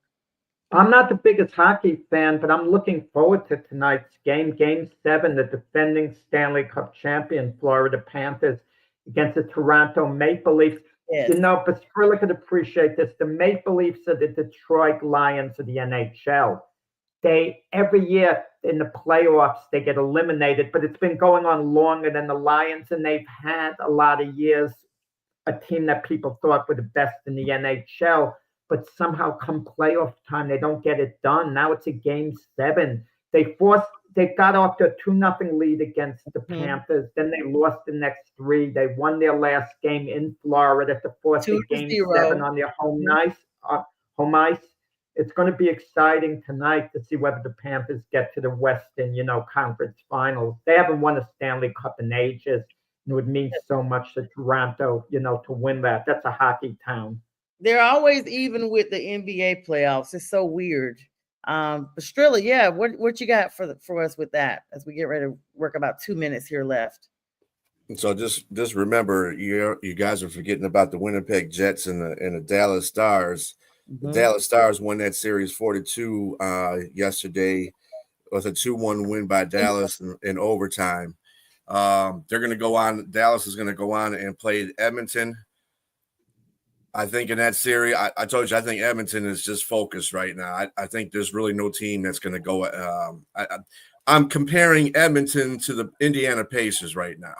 I'm not the biggest hockey fan, but I'm looking forward to tonight's game. Game 7, the defending Stanley Cup champion Florida Panthers against the Toronto Maple Leafs. Yes. But Skrilla could appreciate this. The Maple Leafs are the Detroit Lions of the NHL. Every year in the playoffs, they get eliminated, but it's been going on longer than the Lions, and they've had a lot of years a team that people thought were the best in the NHL. But somehow come playoff time, they don't get it done. Now it's a game 7. They got off to a 2-0 lead against the Panthers. Then they lost the next 3. They won their last game in Florida to force a game 7 on their home ice. It's going to be exciting tonight to see whether the Panthers get to the Western, Conference Finals. They haven't won a Stanley Cup in ages. And it would mean so much to Toronto, to win that. That's a hockey town. They're always even with the NBA playoffs. It's so weird. But Strilla, yeah, what you got for us with that as we get ready to work about 2 minutes here left? So just remember, you guys are forgetting about the Winnipeg Jets and the Dallas Stars. The Dallas Stars won that series 4-2 yesterday with a 2-1 win by Dallas in overtime. They're going to go on. Dallas is going to go on and play Edmonton. I think in that series, I told you, I think Edmonton is just focused right now. I think there's really no team that's going to go. I'm comparing Edmonton to the Indiana Pacers right now.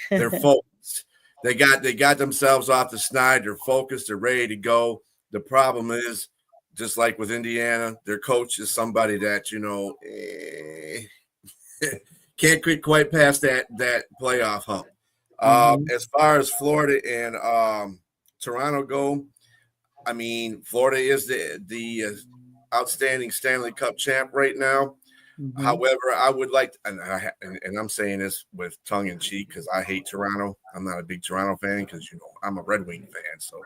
They're focused. They got themselves off the snide. They're focused. They're ready to go. The problem is, just like with Indiana, their coach is somebody that, can't quite past that playoff hump. As far as Florida and Toronto go, I mean, Florida is the outstanding Stanley Cup champ right now. However, I would like, and I'm saying this with tongue in cheek because I hate Toronto. I'm not a big Toronto fan because I'm a Red Wing fan, so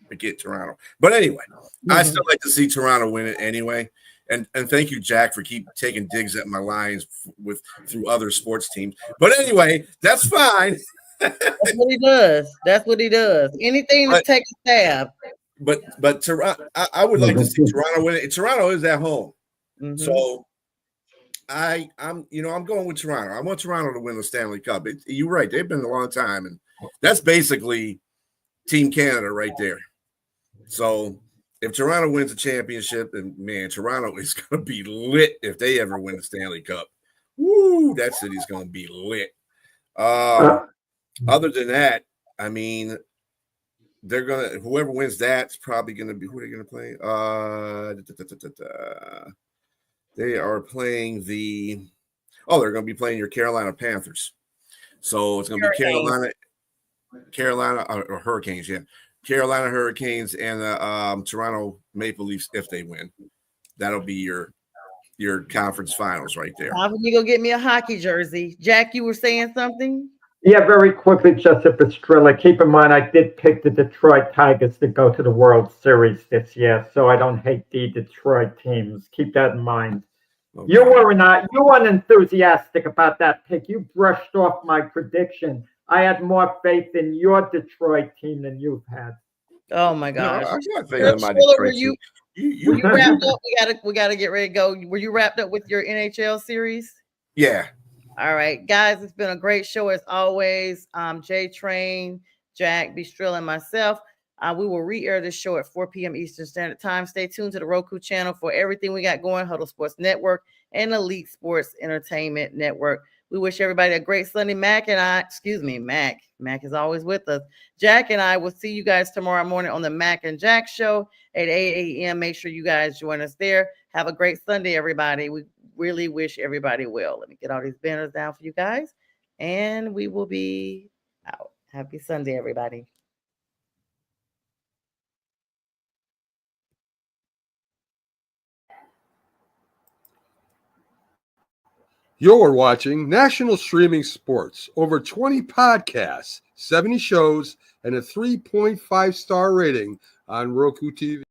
forget Toronto. But anyway, I still like to see Toronto win it anyway. And thank you, Jack, for keep taking digs at my Lions through other sports teams. But anyway, that's fine. That's what he does. That's what he does. Anything to take a stab. But Toronto, I would like to see Toronto win it. Toronto is at home, so I'm going with Toronto. I want Toronto to win the Stanley Cup. You're right; they've been a long time, and that's basically Team Canada right there. So if Toronto wins the championship, then man, Toronto is going to be lit if they ever win the Stanley Cup. Woo, that city's going to be lit. Other than that, I mean, whoever wins that's probably gonna be who they're gonna play. They are playing they're gonna be playing your Carolina Panthers. So it's gonna be Carolina or Hurricanes, yeah. Carolina Hurricanes and the Toronto Maple Leafs if they win. That'll be your conference finals right there. How can you go get me a hockey jersey? Jack, you were saying something? Yeah, very quickly, just for Strilla. Keep in mind, I did pick the Detroit Tigers to go to the World Series this year, so I don't hate the Detroit teams. Keep that in mind. Okay. You weren't enthusiastic about that pick. You brushed off my prediction. I had more faith in your Detroit team than you've had. Oh my gosh! No, I got faith in my Detroit team. Were you wrapped up? We gotta get ready to go. Were you wrapped up with your NHL series? Yeah. All right, guys, it's been a great show as always. J Train, Jack, Bistrilla, and myself. We will re-air this show at 4 p.m. Eastern Standard Time. Stay tuned to the Roku channel for everything we got going, Huddle Sports Network and Elite Sports Entertainment Network. We wish everybody a great Sunday. Mac is always with us. Jack and I will see you guys tomorrow morning on the Mac and Jack show at 8 a.m. Make sure you guys join us there. Have a great Sunday, everybody. We really wish everybody well. Let me get all these banners down for you guys, and we will be out. Happy Sunday, everybody. You're watching National Streaming Sports, over 20 podcasts, 70 shows, and a 3.5-star rating on Roku TV.